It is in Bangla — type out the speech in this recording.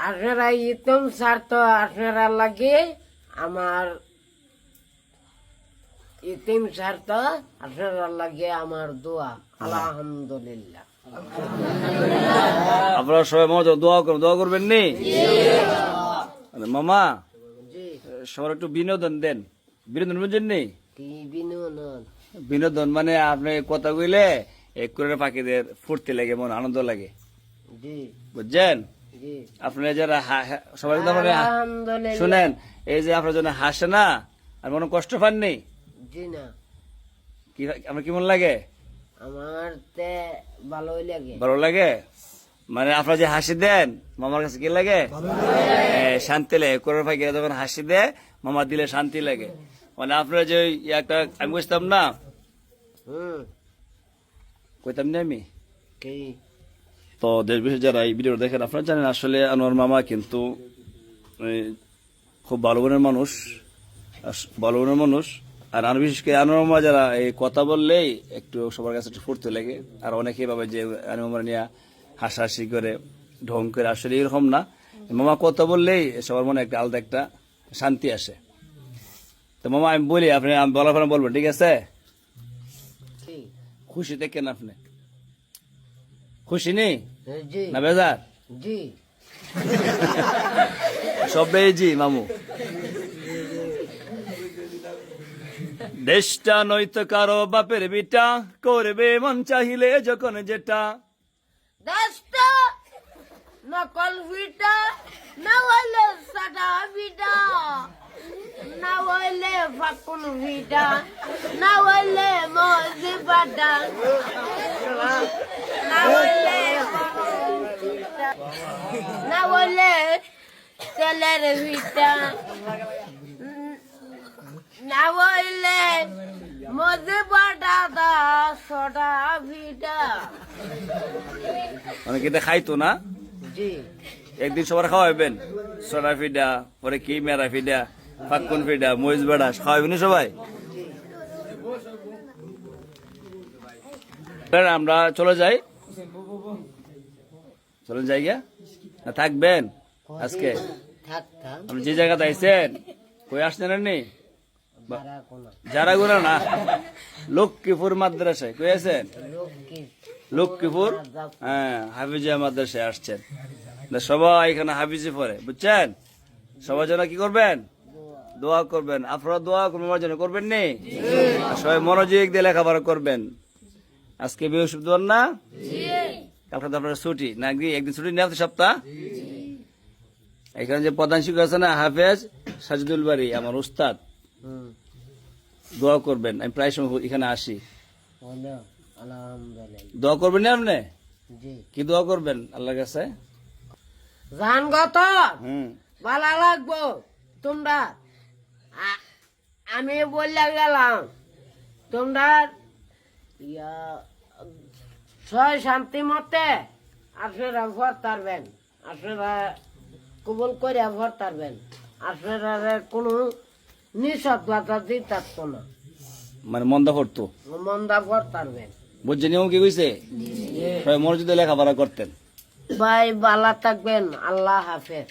আপনারা ইতম স্বার্থ আপনারা লাগে আমার ইতিম স্বার্থ আপনারা লাগে আমার দোয়া আলহামদুলিল্লাহ। আপনারা সবাই মজা দোয়া করবেন নি মামা। জি সবার একটু বিনোদন দেন। বিনোদন বুঝছেন নি? কি বিনোদন? বিনোদন মানে আপনি কথা কইলে এক করে পাখিদের ফুর্তি লাগে, মন আনন্দ লাগে, জি বুঝছেন? জি আপনারা যারা সবাই কিন্তু আপনারা আলহামদুলিল্লাহ। শুনেন, এই যে আপনার জন্য হাসে না আর মনে কষ্ট পাননি, জি না কি আপনার কেমন লাগে? আমার তে ভালোই লাগে। ভালো লাগে? মানে আপনারা যে হাসি দেন মামার কাছে কি লাগে? শান্তি লাগে। কোরআন পাখি যখন হাসি দেয় মামার দিলে শান্তি লাগে। মানে আপনারা যে একটা আমি বুঝতাম না, কইতাম না আমি। কি তো দেশ বিদেশে যারা এই ভিডিও দেখেন আপনারা জানেন আসলে আনোয়ার মামা কিন্তু খুব ভালো মনের মানুষ, ভালো মনের মানুষ। আর আর বিশেষ করে আনোয়ার মামা যারা এই কথা বললেই একটু সবার কাছে একটু ফুর্তি লাগে। আর অনেকেই ভাবে যে আনোয়ার মামা নিয়ে হাসাহাসি করে ঢং করে, আসলে এরকম না। মামা কথা বললেই সবার মনে একটা আলাদা একটা শান্তি আসে। তো মামা আমি বলি, আপনি বলার পর বলবেন, ঠিক আছে? কি খুশি দেখেন আপনি? খুশি নেই জি না বেজার? জি সবাই জি মামু। দেশটা নয়তো কারো বাপের বিটা, করবে মন চাহিলে যখন যেটা। দশটা নকল ভিটা না হইলে সাদা ভিটা, না হইলে ফাকুন ভিটা, না হইলে মজি বাটা, না হইলে না হইলে তেলের ভিটা, না হইলে মজি বাটা দা সোডা ভিটা। অনেকে এটা খাইতো না, জি একদিন সবার খাওয়াইবেন। সোডা ফিডা, পরে কি মেরা ফিডা, ফাক্কুন ফিডা, মহিষ বেড়া খাওয়াইবেন সবাই। আমরা চলে যাই, চলে যাই গিয়া না থাকবেন আজকে? থাকতাম আপনি যে জায়গাতে আইছেন, কই আসছেন নি? ভাড়া কোনো যারা গুনা না, লক্ষ্মীপুর মাদ্রাসায় কই আছেন? লোককে লক্ষ্মীপুর, হ্যাঁ, হাফিজিয়া মাদ্রাসায় আসছেন। সবাই এখানে হাফিজি পড়ে, বুঝছেন? সবার জন্য কি করবেন? দোয়া করবেন। আপনারা দোয়া করবেন, আমার জন্য করবেন নি? সবাই মনোযোগ দিয়ে লেখাপড়া করবেন। আজকে বৃহস্পতিবার না, কালকে তো আপনার ছুটি না, একদিন ছুটি নেই সপ্তাহ। এখানে যে প্রধান শিক্ষক আছে না, হাফেজ সাজিদুল বাড়ি, আমার উস্তাদ, দোয়া করবেন। আমি প্রায় সময় এখানে আসি, হলো আলহামদুলিল্লাহ। দোয়া করবেন না আপনি? জি কি দোয়া করবেন আল্লাহর কাছে? জান গত হুম, ভালো লাগবো তোমরা। আমি বললে গেলাম তোমরা ছয় শান্তি মতে আপনারা ভর তারবেন, আপনারা কবল করে ভর তারবেন, আপনারা কোনো নিঃশব্দতা দিতে থাকতো না, মানে মন্দা পড়তো, মন্দা ভর তারবেন। বুঝছেন কি কইছে? সবাই মনোযোগ দিয়ে লেখাপড়া করতেন। ভাই ভালো থাকবেন, আল্লাহ হাফেজ।